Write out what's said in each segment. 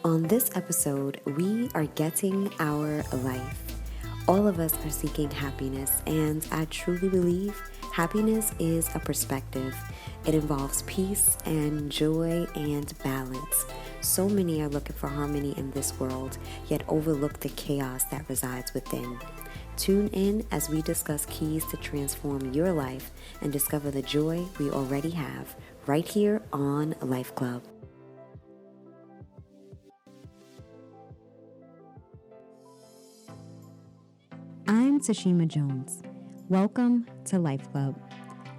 On this episode, we are getting our life. All of us are seeking happiness, and I truly believe happiness is a perspective. It involves peace and joy and balance. So many are looking for harmony in this world, yet overlook the chaos that resides within. Tune in as we discuss keys to transform your life and discover the joy we already have right here on LifeClub. I'm Tashima Jones. Welcome to LifeClub.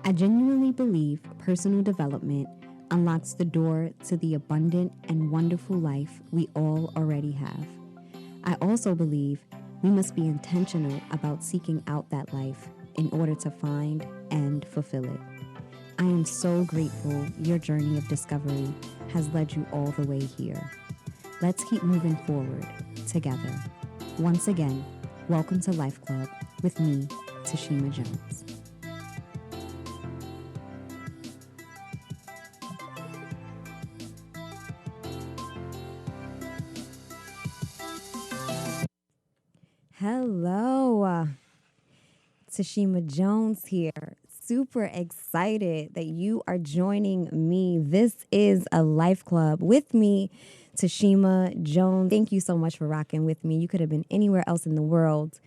I genuinely believe personal development unlocks the door to the abundant and wonderful life we all already have. I also believe we must be intentional about seeking out that life in order to find and fulfill it. I am so grateful your journey of discovery has led you all the way here. Let's keep moving forward together. Once again, welcome to Life Club with me, Tashima Jones. Hello, Tashima Jones here. Super excited that you are joining me. This is a Life Club with me, Tashima Jones. Thank you so much for rocking with me. You could have been anywhere else in the world,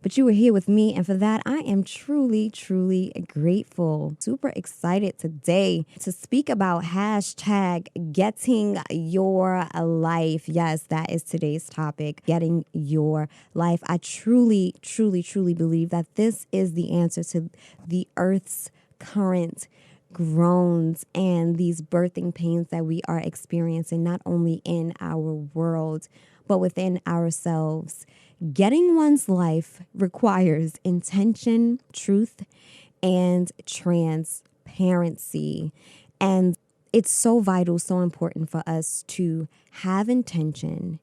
but you were here with me, and for that, I am truly, truly grateful. Super excited today to speak about hashtag getting your life. Yes, that is today's topic, getting your life. I truly, truly, truly believe that this is the answer to the earth's current groans and these birthing pains that we are experiencing, not only in our world, but within ourselves. Getting one's life requires intention, truth, and transparency. And it's so vital, so important for us to have intention,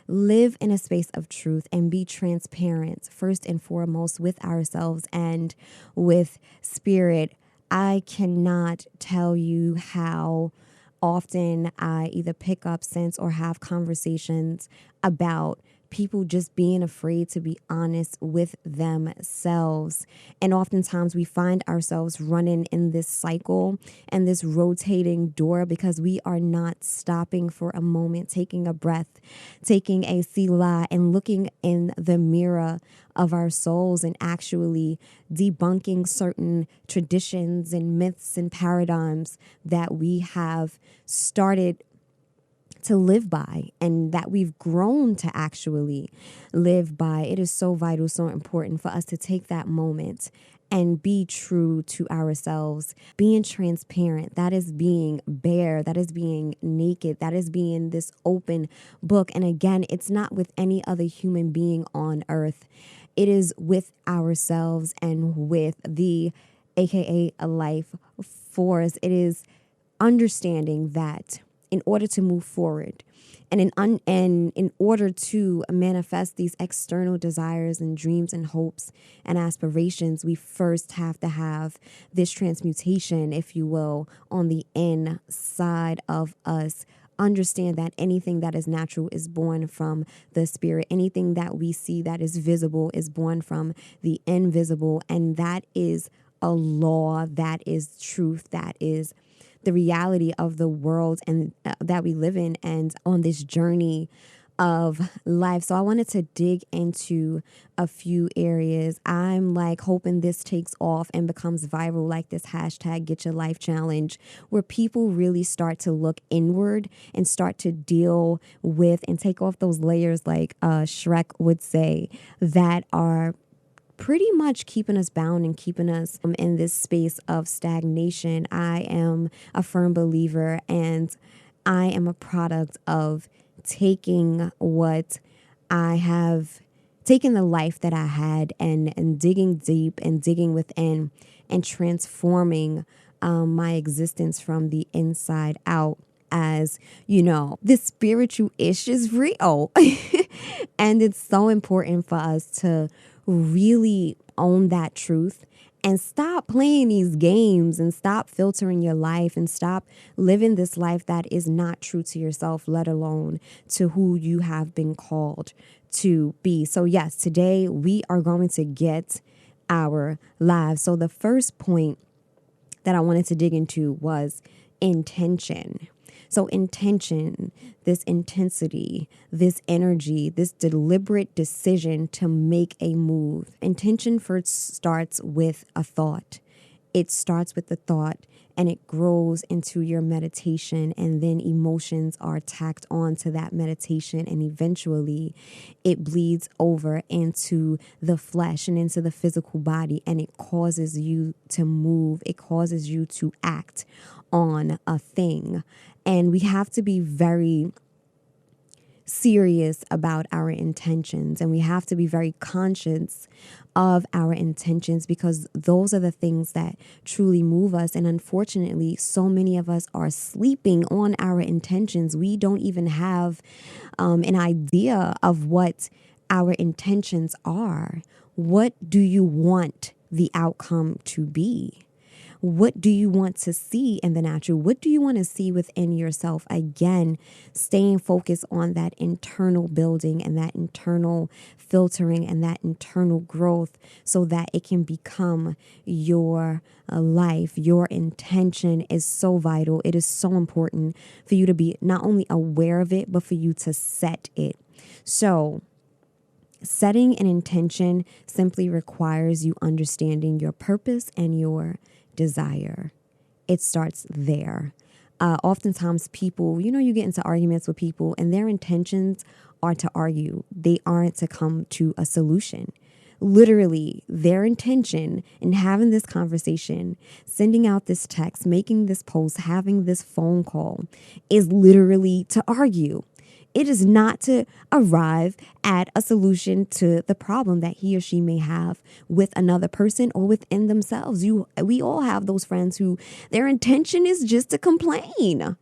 live in a space of truth, and be transparent, first and foremost, with ourselves and with spirit. I cannot tell you how often I either pick up, sense, or have conversations about people just being afraid to be honest with themselves. And oftentimes we find ourselves running in this cycle and this rotating door because we are not stopping for a moment, taking a breath, taking a selah, and looking in the mirror of our souls and actually debunking certain traditions and myths and paradigms that we have started to live by and that we've grown to actually live by. It is so vital, so important for us to take that moment and be true to ourselves. Being transparent, that is being bare, that is being naked, that is being this open book. And again, it's not with any other human being on earth. It is with ourselves and with the AKA a life force. It is understanding that in order to move forward and in order to manifest these external desires and dreams and hopes and aspirations, we first have to have this transmutation, if you will, on the inside of us. Understand that anything that is natural is born from the spirit. Anything that we see that is visible is born from the invisible. And that is a law, that is truth, that is the reality of the world and that we live in and on this journey of life. So I wanted to dig into a few areas. I'm hoping this takes off and becomes viral, like this hashtag Get Your Life Challenge, where people really start to look inward and start to deal with and take off those layers, like Shrek would say, that are pretty much keeping us bound and keeping us in this space of stagnation. I am a firm believer, and I am a product of taking what I have, taking the life that I had and digging deep and digging within and transforming my existence from the inside out. As you know, the spiritual ish is real. And it's so important for us to really own that truth And stop playing these games and stop filtering your life and stop living this life that is not true to yourself, let alone to who you have been called to be. So yes, today we are going to get our lives. So the first point that I wanted to dig into was intention. So intention, this intensity, this energy, this deliberate decision to make a move. Intention first starts with a thought. It starts with the thought and it grows into your meditation, and then emotions are tacked on to that meditation, and eventually it bleeds over into the flesh and into the physical body, and it causes you to move. It causes you to act on a thing. And we have to be very serious about our intentions, and we have to be very conscious of our intentions, because those are the things that truly move us. And unfortunately, so many of us are sleeping on our intentions. We don't even have an idea of what our intentions are. What do you want the outcome to be? What do you want to see in the natural? What do you want to see within yourself? Again, staying focused on that internal building and that internal filtering and that internal growth, so that it can become your life. Your intention is so vital. It is so important for you to be not only aware of it, but for you to set it. So setting an intention simply requires you understanding your purpose and your desire. It starts there. Oftentimes people, you get into arguments with people and their intentions are to argue. They aren't to come to a solution. Literally, their intention in having this conversation, sending out this text, making this post, having this phone call is literally to argue. It is not to arrive at a solution to the problem that he or she may have with another person or within themselves. We all have those friends who their intention is just to complain.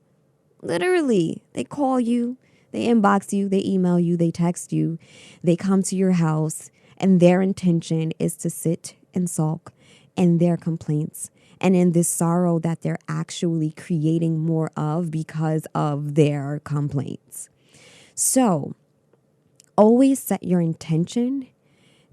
Literally, they call you, they inbox you, they email you, they text you, they come to your house, and their intention is to sit and sulk in their complaints and in this sorrow that they're actually creating more of because of their complaints. So always set your intention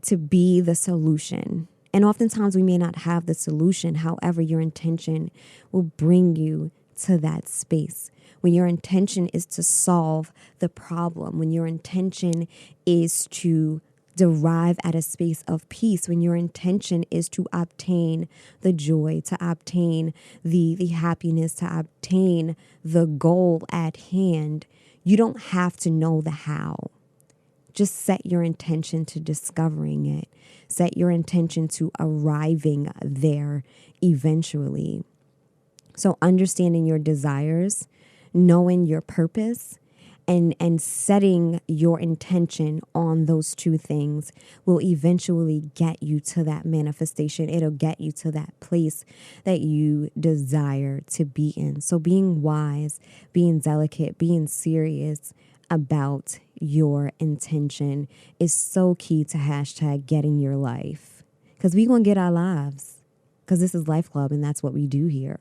to be the solution. And oftentimes we may not have the solution. However, your intention will bring you to that space. When your intention is to solve the problem, when your intention is to derive at a space of peace, when your intention is to obtain the joy, to obtain the happiness, to obtain the goal at hand, you don't have to know the how. Just set your intention to discovering it. Set your intention to arriving there eventually. So understanding your desires, knowing your purpose, and setting your intention on those two things will eventually get you to that manifestation. It'll get you to that place that you desire to be in. So being wise, being delicate, being serious about your intention is so key to hashtag getting your life. Because we're going to get our lives. Because this is LifeClub and that's what we do here.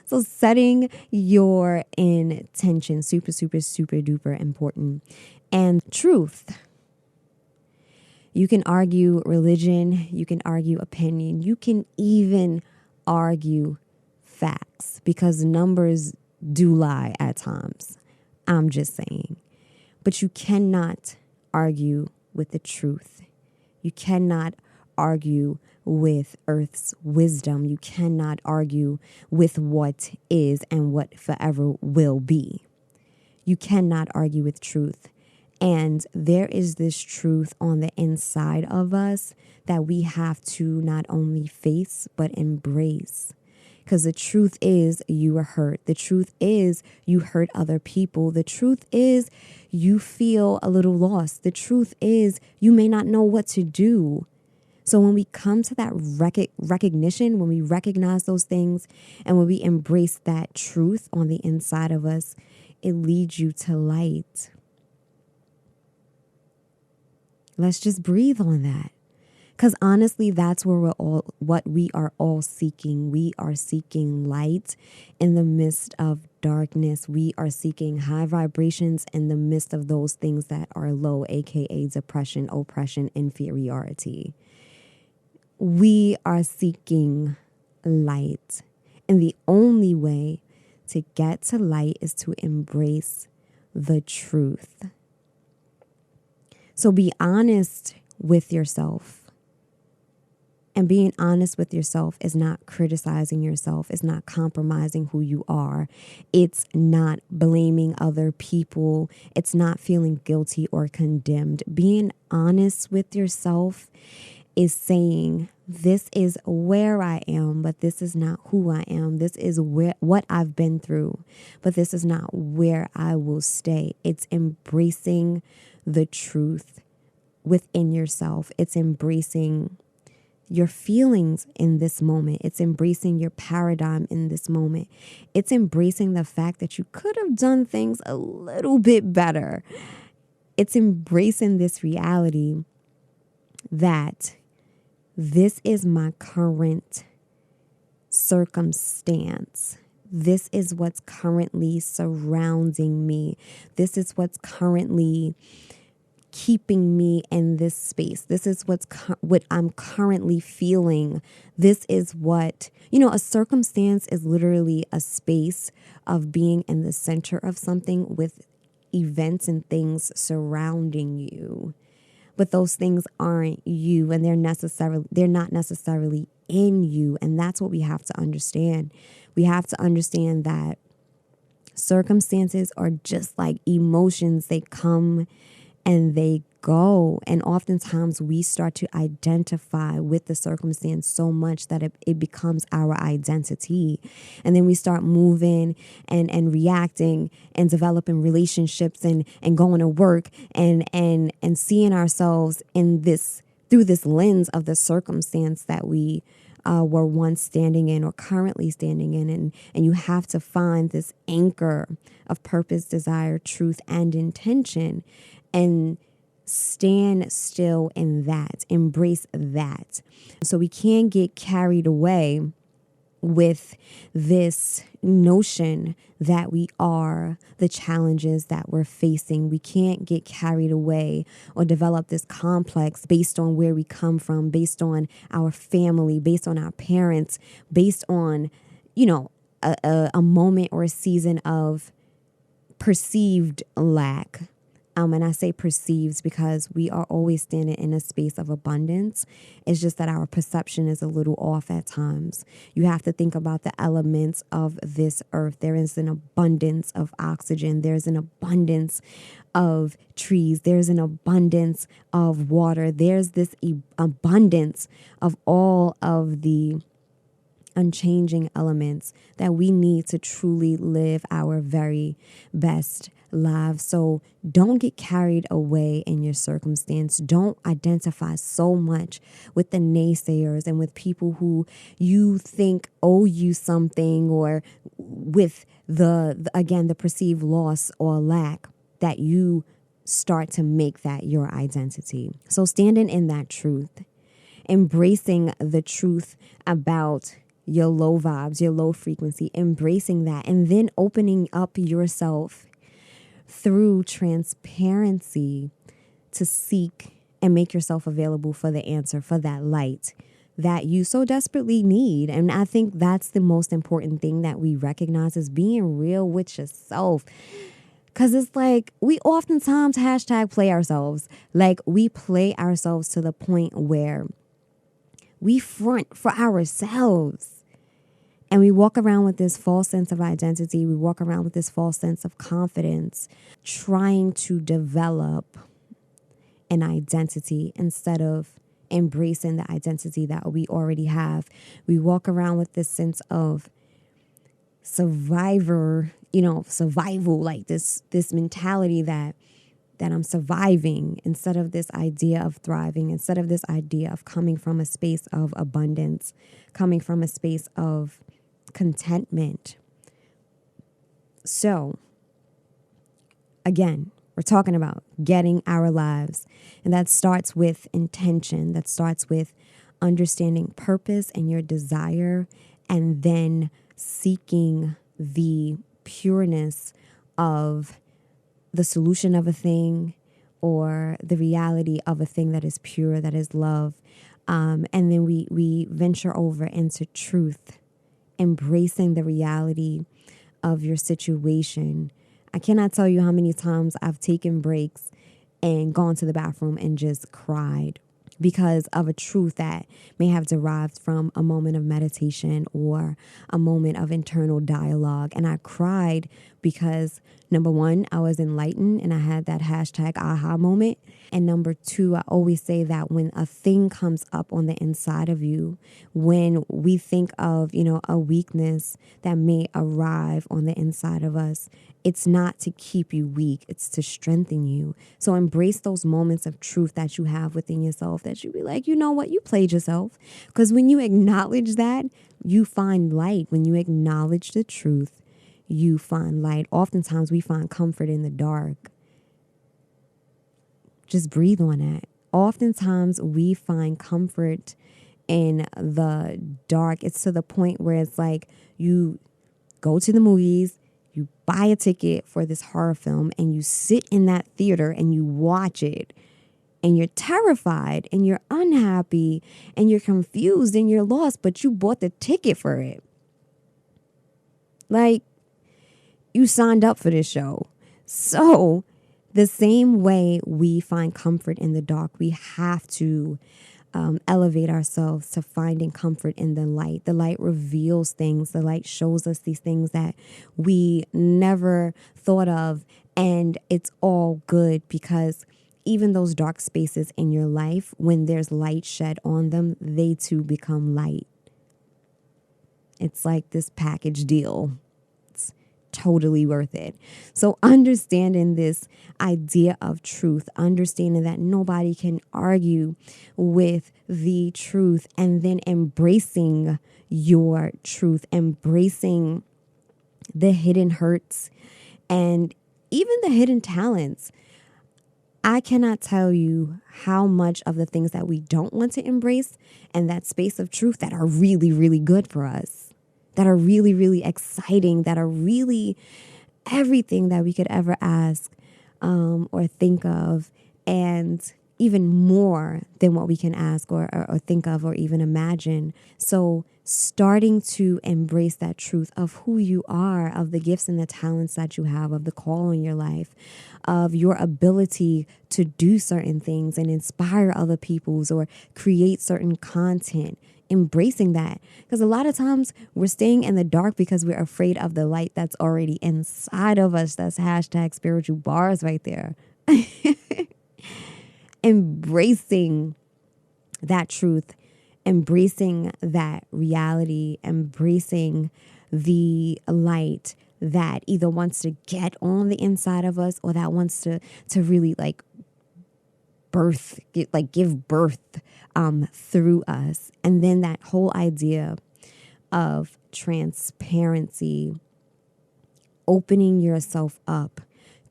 So setting your intention, super, super, super duper important. And truth. You can argue religion. You can argue opinion. You can even argue facts, because numbers do lie at times. I'm just saying. But you cannot argue with the truth. You cannot argue with Earth's wisdom. You cannot argue with what is and what forever will be. You cannot argue with truth. And there is this truth on the inside of us that we have to not only face, but embrace. Because the truth is you are hurt. The truth is you hurt other people. The truth is you feel a little lost. The truth is you may not know what to do. So when we come to that recognition, when we recognize those things, and when we embrace that truth on the inside of us, it leads you to light. Let's just breathe on that. Because honestly, that's where what we are all seeking. We are seeking light in the midst of darkness. We are seeking high vibrations in the midst of those things that are low, aka depression, oppression, inferiority. We are seeking light. And the only way to get to light is to embrace the truth. So be honest with yourself. And being honest with yourself is not criticizing yourself. It's not compromising who you are. It's not blaming other people. It's not feeling guilty or condemned. Being honest with yourself is saying, this is where I am, but this is not who I am. This is what I've been through, but this is not where I will stay. It's embracing the truth within yourself. It's embracing your feelings in this moment. It's embracing your paradigm in this moment. It's embracing the fact that you could have done things a little bit better. It's embracing this reality that this is my current circumstance. This is what's currently surrounding me. This is what's currently keeping me in this space. This is what I'm currently feeling. This is what, a circumstance is literally a space of being in the center of something with events and things surrounding you. But those things aren't you, and they're not necessarily in you. And that's what we have to understand. We have to understand that circumstances are just like emotions. They come and they go. And oftentimes we start to identify with the circumstance so much that it becomes our identity. And then we start moving and reacting and developing relationships and going to work and seeing ourselves through this lens of the circumstance that we were once standing in or currently standing in. And you have to find this anchor of purpose, desire, truth, and intention, and stand still in that, embrace that. So we can't get carried away with this notion that we are the challenges that we're facing. We can't get carried away or develop this complex based on where we come from, based on our family, based on our parents, based on, a moment or a season of perceived lack. And I say perceives because we are always standing in a space of abundance. It's just that our perception is a little off at times. You have to think about the elements of this earth. There is an abundance of oxygen. There's an abundance of trees. There's an abundance of water. There's this abundance of all of the unchanging elements that we need to truly live our very best lives. So don't get carried away in your circumstance. Don't identify so much with the naysayers and with people who you think owe you something, or with the perceived loss or lack that you start to make that your identity. So standing in that truth, embracing the truth about your low vibes, your low frequency, embracing that, and then opening up yourself through transparency to seek and make yourself available for the answer, for that light that you so desperately need. And I think that's the most important thing that we recognize, is being real with yourself. Because it's like we oftentimes #play ourselves. Like we play ourselves to the point where we front for ourselves. And we walk around with this false sense of identity. We walk around with this false sense of confidence, trying to develop an identity instead of embracing the identity that we already have. We walk around with this sense of survival, like this mentality that I'm surviving, instead of this idea of thriving, instead of this idea of coming from a space of abundance, coming from a space of contentment. So, again, We're talking about getting our lives. And that starts with intention. That starts with understanding purpose and your desire, and then seeking the pureness of the solution of a thing or the reality of a thing that is pure, that is love. And then we venture over into truth, embracing the reality of your situation. I cannot tell you how many times I've taken breaks and gone to the bathroom and just cried because of a truth that may have derived from a moment of meditation or a moment of internal dialogue. And I cried because, number one, I was enlightened and I had that hashtag aha moment. And number two, I always say that when a thing comes up on the inside of you, when we think of, a weakness that may arrive on the inside of us, it's not to keep you weak, it's to strengthen you. So embrace those moments of truth that you have within yourself, that you be like, you know what, you played yourself. Because when you acknowledge that, you find light. When you acknowledge the truth, you find light. Oftentimes we find comfort in the dark. Just breathe on that. Oftentimes we find comfort in the dark. It's to the point where it's like you go to the movies, you buy a ticket for this horror film, and you sit in that theater and you watch it. And you're terrified and you're unhappy and you're confused and you're lost, but you bought the ticket for it. Like, you signed up for this show. So the same way we find comfort in the dark, we have to elevate ourselves to finding comfort in the light. The light reveals things. The light shows us these things that we never thought of. And it's all good, because even those dark spaces in your life, when there's light shed on them, they too become light. It's like this package deal. It's totally worth it. So understanding this idea of truth, understanding that nobody can argue with the truth, and then embracing your truth, embracing the hidden hurts and even the hidden talents. I cannot tell you how much of the things that we don't want to embrace and that space of truth that are really, really good for us, that are really, really exciting, that are really everything that we could ever ask or think of, and even more than what we can ask or think of or even imagine. So starting to embrace that truth of who you are, of the gifts and the talents that you have, of the call in your life, of your ability to do certain things and inspire other people's or create certain content, embracing that. Because a lot of times we're staying in the dark because we're afraid of the light that's already inside of us. That's hashtag spiritual bars right there. Embracing that truth, embracing that reality, embracing the light that either wants to get on the inside of us or that wants to really give birth through us. And then that whole idea of transparency, opening yourself up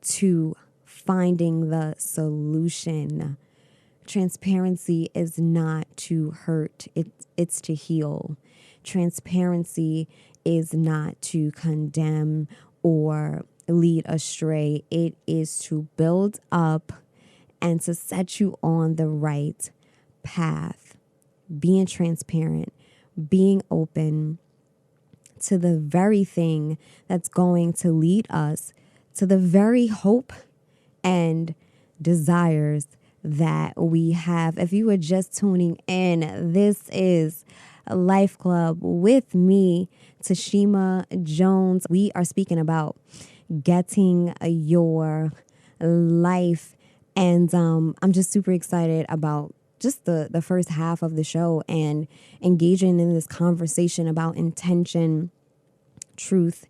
to finding the solution. Transparency is not to hurt, it's to heal. Transparency is not to condemn or lead astray. It is to build up and to set you on the right path. Being transparent, being open to the very thing that's going to lead us to the very hope and desires that we have. If you are just tuning in, this is Life Club with me, Tashima Jones. We are speaking about getting your life, and I'm just super excited about just the first half of the show and engaging in this conversation about intention, truth,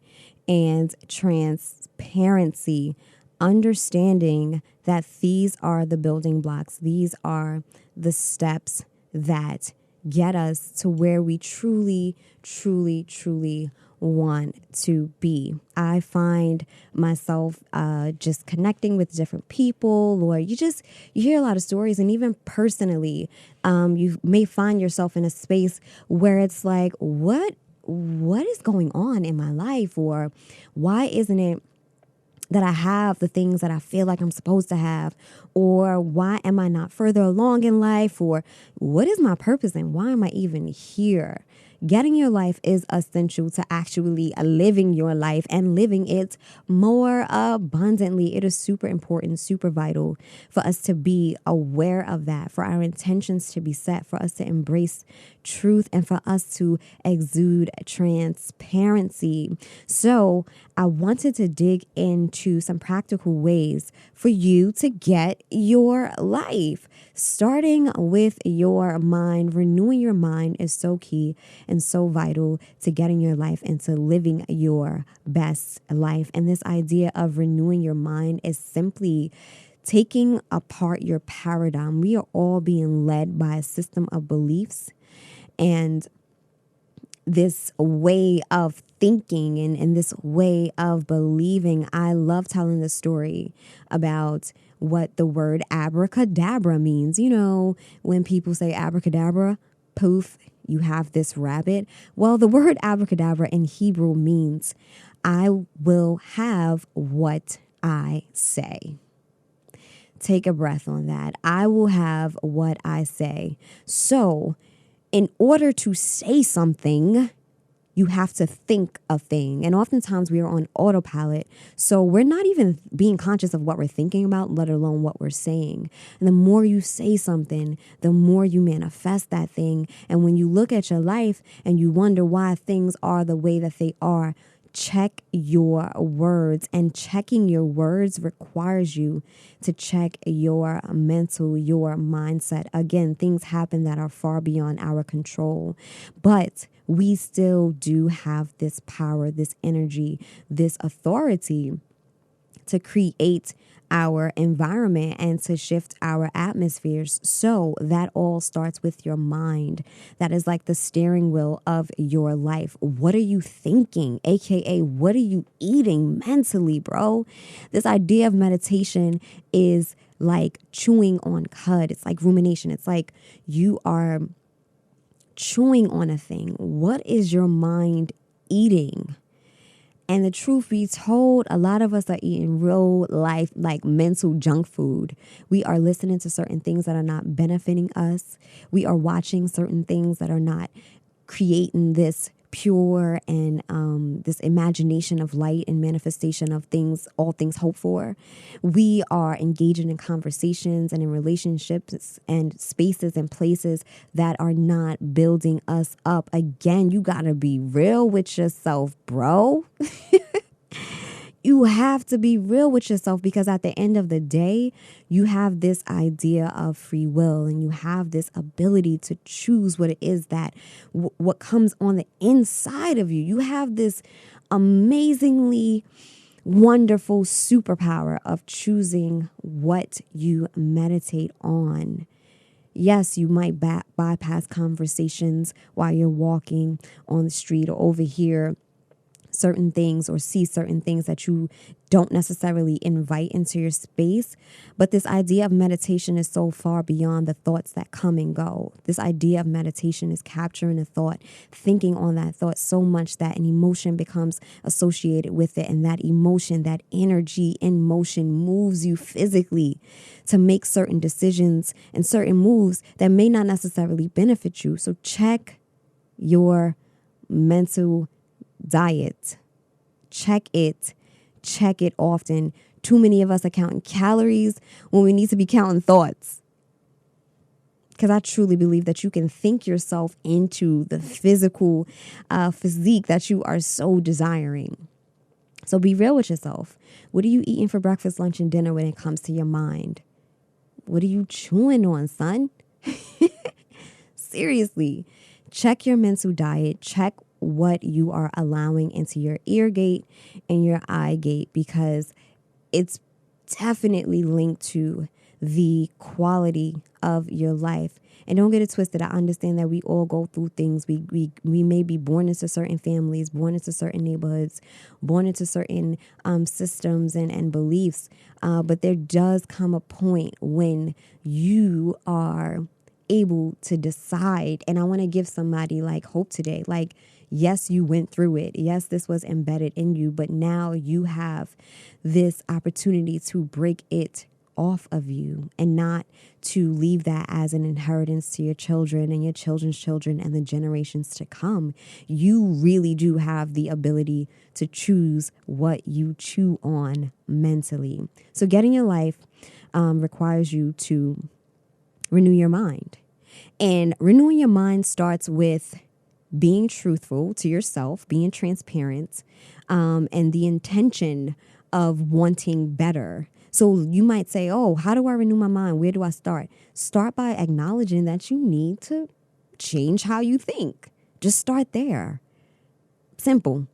and transparency. Understanding that these are the building blocks, these are the steps that get us to where we truly, truly, truly want to be. I find myself just connecting with different people, or you hear a lot of stories, and even personally, you may find yourself in a space where it's like, what is going on in my life, or why isn't it that I have the things that I feel like I'm supposed to have, or why am I not further along in life, or what is my purpose and why am I even here? Getting your life is essential to actually living your life and living it more abundantly. It is super important, super vital for us to be aware of that, for our intentions to be set, for us to embrace truth, and for us to exude transparency. So I wanted to dig into some practical ways for you to get your life. Starting with your mind, renewing your mind is so key and so vital to getting your life and to living your best life. And this idea of renewing your mind is simply taking apart your paradigm. We are all being led by a system of beliefs and this way of thinking and this way of believing. I love telling the story about what the word abracadabra means. You know, when people say abracadabra, poof, you have this rabbit. Well, the word abracadabra in Hebrew means I will have what I say. Take a breath on that. I will have what I say. So, in order to say something, you have to think a thing. And oftentimes we are on autopilot. So we're not even being conscious of what we're thinking about, let alone what we're saying. And the more you say something, the more you manifest that thing. And when you look at your life and you wonder why things are the way that they are, check your words. And checking your words requires you to check your mental, your mindset. Again, things happen that are far beyond our control, but we still do have this power, this energy, this authority to create our environment and to shift our atmospheres. So that all starts with your mind. That is like the steering wheel of your life. What are you thinking? AKA, what are you eating mentally, bro? This idea of meditation is like chewing on cud. It's like rumination. It's like you are chewing on a thing. What is your mind eating? And the truth be told, a lot of us are eating real life, like mental junk food. We are listening to certain things that are not benefiting us. We are watching certain things that are not creating this pure and this imagination of light and manifestation of things, all things hoped for. We are engaging in conversations and in relationships and spaces and places that are not building us up. Again, you gotta be real with yourself, bro. You have to be real with yourself, because at the end of the day, you have this idea of free will and you have this ability to choose what it is that what comes on the inside of you. You have this amazingly wonderful superpower of choosing what you meditate on. Yes, you might bypass conversations while you're walking on the street or over here certain things or see certain things that you don't necessarily invite into your space. But this idea of meditation is so far beyond the thoughts that come and go. This idea of meditation is capturing a thought, thinking on that thought so much that an emotion becomes associated with it. And that emotion, that energy in motion moves you physically to make certain decisions and certain moves that may not necessarily benefit you. So check your mental diet. Check it often. Too many of us are counting calories when we need to be counting thoughts. Because I truly believe that you can think yourself into the physical physique that you are so desiring. So be real with yourself. What are you eating for breakfast, lunch, and dinner when it comes to your mind? What are you chewing on, son? Seriously, check your mental diet. Check what you are allowing into your ear gate and your eye gate, because it's definitely linked to the quality of your life. And don't get it twisted. I understand that we all go through things. We may be born into certain families, born into certain neighborhoods, born into certain systems and beliefs. But there does come a point when you are able to decide. And I want to give somebody like hope today. Like, yes, you went through it. Yes, this was embedded in you. But now you have this opportunity to break it off of you and not to leave that as an inheritance to your children and your children's children and the generations to come. You really do have the ability to choose what you chew on mentally. So getting your life requires you to renew your mind. And renewing your mind starts with being truthful to yourself, being transparent, and the intention of wanting better. So you might say, oh, how do I renew my mind? Where do I start? Start by acknowledging that you need to change how you think. Just start there. Simple.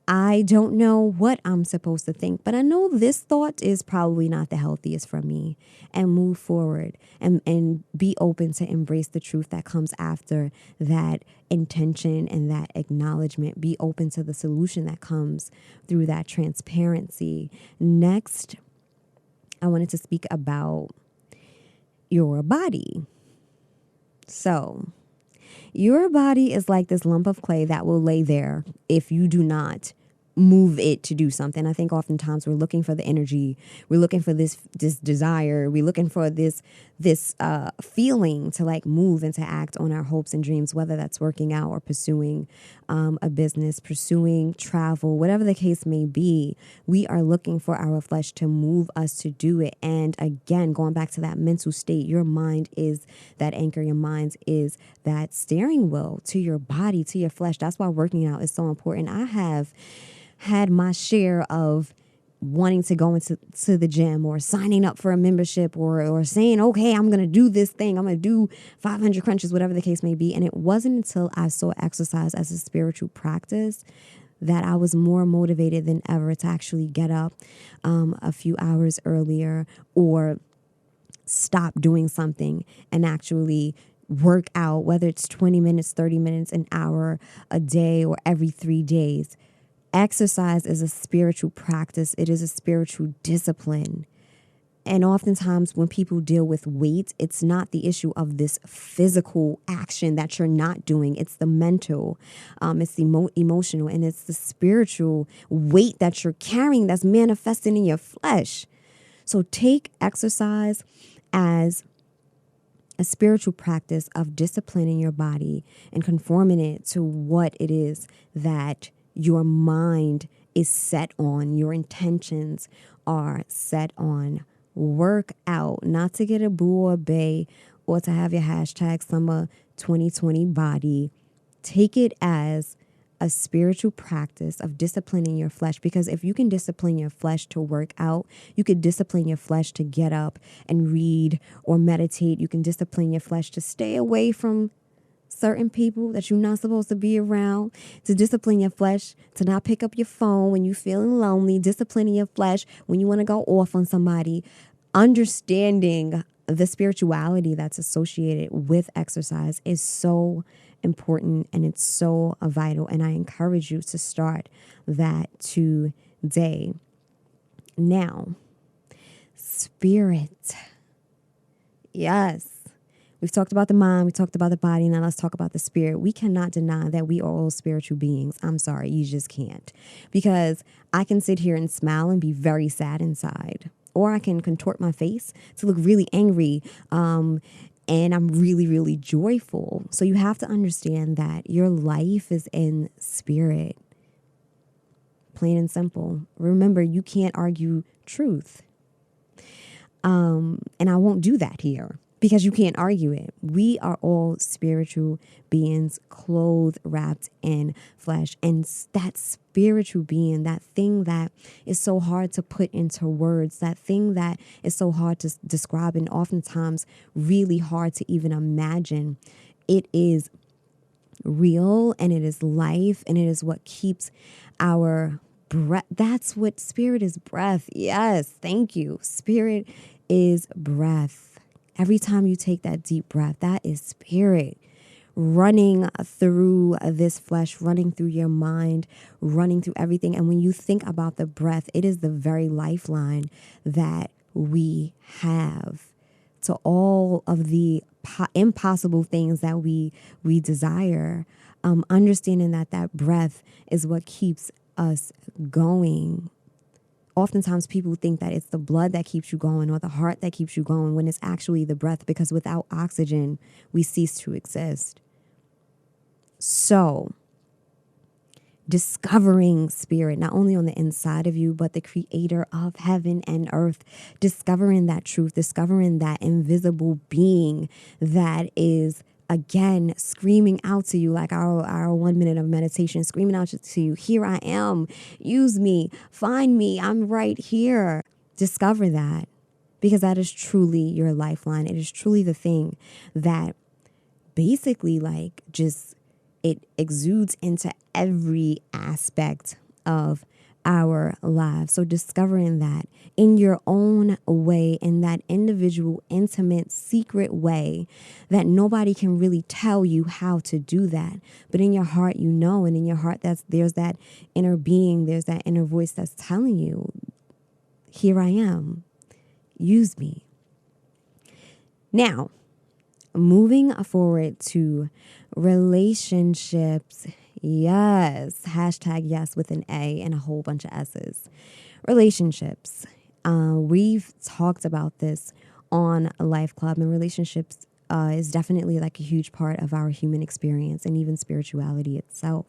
I don't know what I'm supposed to think, but I know this thought is probably not the healthiest for me, and move forward and be open to embrace the truth that comes after that intention and that acknowledgement. Be open to the solution that comes through that transparency. Next, I wanted to speak about your body. So, your body is like this lump of clay that will lay there if you do not move it to do something. I think oftentimes we're looking for the energy, we're looking for this desire, we're looking for this feeling to like move and to act on our hopes and dreams, whether that's working out or pursuing a business, pursuing travel, whatever the case may be. We are looking for our flesh to move us to do it. And again, going back to that mental state, your mind is that anchor. Your mind is that steering wheel to your body, to your flesh. That's why working out is so important. I have had my share of wanting to go into the gym or signing up for a membership or saying, okay, I'm going to do this thing. I'm going to do 500 crunches, whatever the case may be. And it wasn't until I saw exercise as a spiritual practice that I was more motivated than ever to actually get up a few hours earlier or stop doing something and actually work out, whether it's 20 minutes, 30 minutes, an hour a day, or every 3 days. Exercise is a spiritual practice. It is a spiritual discipline. And oftentimes when people deal with weight, it's not the issue of this physical action that you're not doing. It's the mental, it's the emotional, and it's the spiritual weight that you're carrying that's manifesting in your flesh. So take exercise as a spiritual practice of disciplining your body and conforming it to what it is that your mind is set on, your intentions are set on. Work out, not to get a boo or a bae or to have your hashtag summer 2020 body. Take it as a spiritual practice of disciplining your flesh, because if you can discipline your flesh to work out, you could discipline your flesh to get up and read or meditate. You can discipline your flesh to stay away from certain people that you're not supposed to be around, to discipline your flesh to not pick up your phone when you're feeling lonely, disciplining your flesh when you want to go off on somebody. Understanding the spirituality that's associated with exercise is so important, and it's so vital, and I encourage you to start that today. Now, spirit. Yes. We've talked about the mind, we talked about the body, now let's talk about the spirit. We cannot deny that we are all spiritual beings. I'm sorry, you just can't. Because I can sit here and smile and be very sad inside. Or I can contort my face to look really angry, and I'm really, really joyful. So you have to understand that your life is in spirit. Plain and simple. Remember, you can't argue truth. And I won't do that here, because you can't argue it. We are all spiritual beings, clothed, wrapped in flesh. And that spiritual being, that thing that is so hard to put into words, that thing that is so hard to describe and oftentimes really hard to even imagine, it is real, and it is life, and it is what keeps our breath. That's what spirit is, breath. Yes, thank you. Spirit is breath. Every time you take that deep breath, that is spirit running through this flesh, running through your mind, running through everything. And when you think about the breath, it is the very lifeline that we have to all of the impossible things that we desire. Understanding that that breath is what keeps us going. Oftentimes people think that it's the blood that keeps you going or the heart that keeps you going, when it's actually the breath, because without oxygen, we cease to exist. So, discovering spirit, not only on the inside of you, but the creator of heaven and earth, discovering that truth, discovering that invisible being that is, again, screaming out to you, like our 1 minute of meditation, screaming out to you, here I am, use me, find me, I'm right here. Discover that, because that is truly your lifeline. It is truly the thing that basically it exudes into every aspect of our lives. So discovering that in your own way, in that individual, intimate, secret way that nobody can really tell you how to do that. But in your heart, you know, and in your heart, there's that inner being, there's that inner voice that's telling you, here I am, use me. Now, moving forward to relationships. Yes. Hashtag yes with an A and a whole bunch of S's. Relationships. We've talked about this on LifeClub, and relationships is definitely like a huge part of our human experience, and even spirituality itself,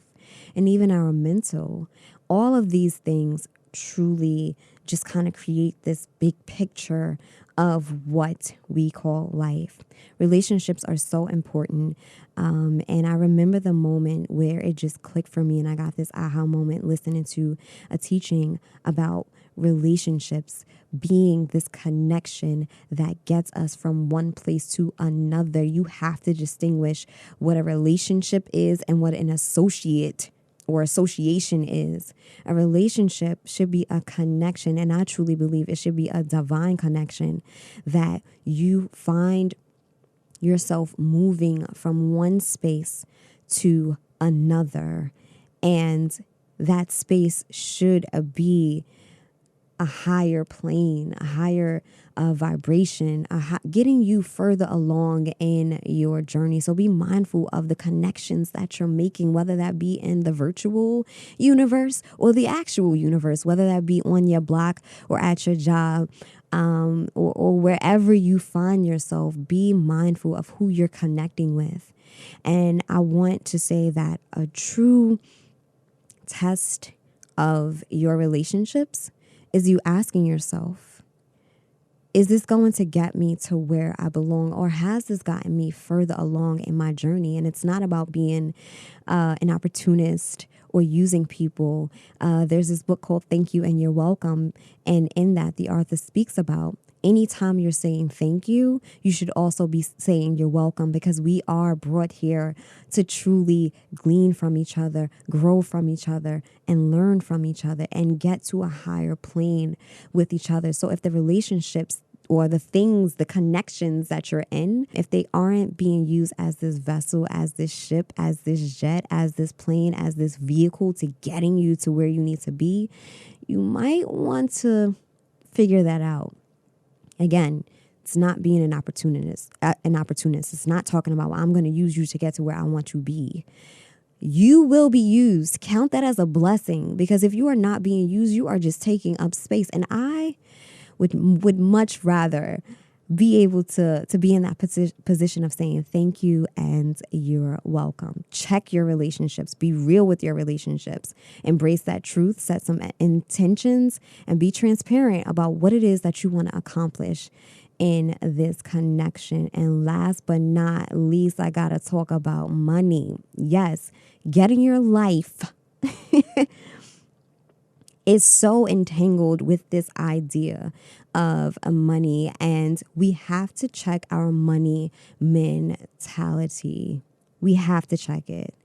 and even our mental. All of these things truly just kind of create this big picture of what we call life. Relationships are so important. And I remember the moment where it just clicked for me, and I got this aha moment listening to a teaching about relationships being this connection that gets us from one place to another. You have to distinguish what a relationship is and what an associate or association is. A relationship should be a connection, and I truly believe it should be a divine connection, that you find yourself moving from one space to another, and that space should be a higher plane, a higher vibration, getting you further along in your journey. So be mindful of the connections that you're making, whether that be in the virtual universe or the actual universe, whether that be on your block or at your job, or wherever you find yourself. Be mindful of who you're connecting with. And I want to say that a true test of your relationships is you asking yourself, is this going to get me to where I belong, or has this gotten me further along in my journey? And it's not about being an opportunist or using people. There's this book called Thank You and You're Welcome. And in that, the author speaks about anytime you're saying thank you, you should also be saying you're welcome, because we are brought here to truly glean from each other, grow from each other, and learn from each other, and get to a higher plane with each other. So if the relationships or the things, the connections that you're in, if they aren't being used as this vessel, as this ship, as this jet, as this plane, as this vehicle to getting you to where you need to be, you might want to figure that out. Again, it's not being an opportunist. It's not talking about, well, I'm going to use you to get to where I want to be. You will be used. Count that as a blessing, because if you are not being used, you are just taking up space. And I would much rather be able to be in that position of saying thank you and you're welcome. Check your relationships. Be real with your relationships. Embrace that truth. Set some intentions and be transparent about what it is that you want to accomplish in this connection. And last but not least, I got to talk about money. Yes, getting your life is so entangled with this idea of money, and we have to check our money mentality. We have to check it.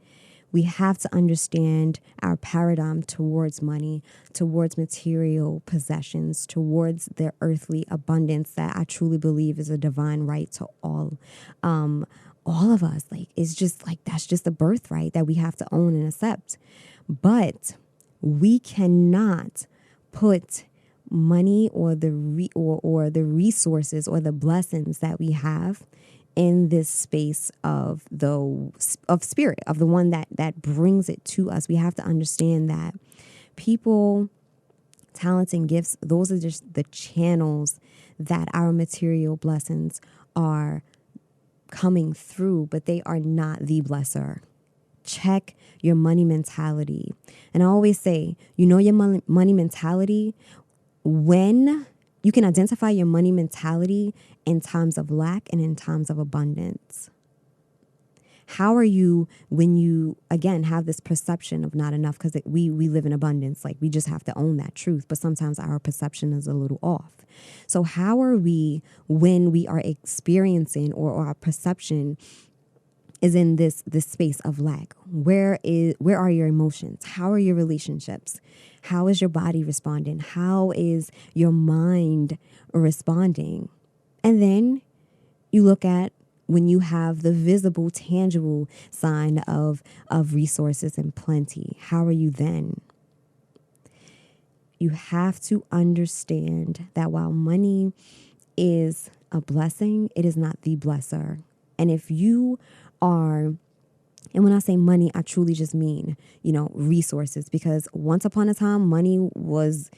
We have to understand our paradigm towards money, towards material possessions, towards the earthly abundance that I truly believe is a divine right to all of us. Like, it's just like, that's just a birthright that we have to own and accept. But we cannot put money or or the resources or the blessings that we have in this space of spirit, of the one that brings it to us. We have to understand that people, talents, and gifts, those are just the channels that our material blessings are coming through, but they are not the blesser. Check your money mentality. And I always say, you know your money mentality when you can identify your money mentality in times of lack and in times of abundance. How are you when you, again, have this perception of not enough? Because we live in abundance. Like, we just have to own that truth. But sometimes our perception is a little off. So how are we when we are experiencing or our perception is in this space of lack? Where are your emotions? How are your relationships? How is your body responding? How is your mind responding? And then you look at when you have the visible, tangible sign of resources and plenty. How are you then? You have to understand that while money is a blessing, it is not the blesser. And if you are, and when I say money, I truly just mean, resources, because once upon a time, money was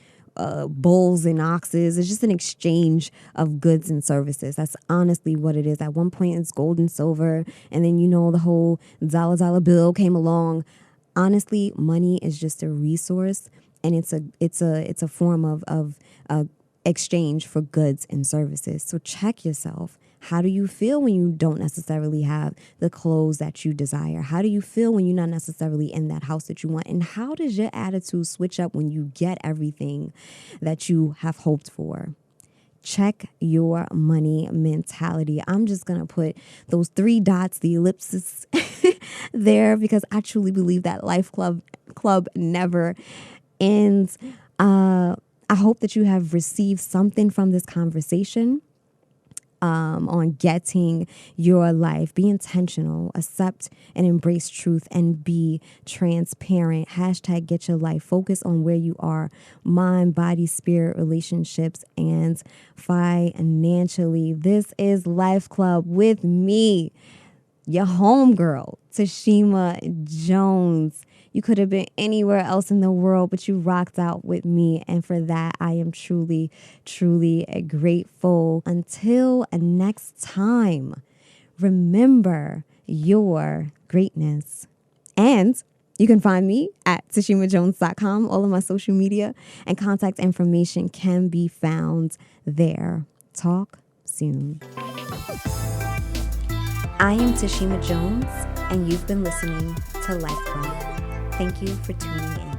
bulls and oxes. It's just an exchange of goods and services. That's honestly what it is. At one point, it's gold and silver, and then the whole dollar bill came along. Honestly, money is just a resource, and it's a form of exchange for goods and services. So check yourself. How do you feel when you don't necessarily have the clothes that you desire? How do you feel when you're not necessarily in that house that you want? And how does your attitude switch up when you get everything that you have hoped for? Check your money mentality. I'm just going to put those 3 dots, the ellipses there, because I truly believe that LifeClub never ends. I hope that you have received something from this conversation. On getting your life. Be intentional, accept and embrace truth, and be transparent. # get your life. Focus on where you are, mind, body, spirit, relationships, and financially. This is LifeClub with me, your homegirl, Tashima Jones. You could have been anywhere else in the world, but you rocked out with me. And for that, I am truly, truly grateful. Until next time, remember your greatness. And you can find me at tashimajones.com. All of my social media and contact information can be found there. Talk soon. I am Tashima Jones, and you've been listening to LifeClub. Thank you for tuning in.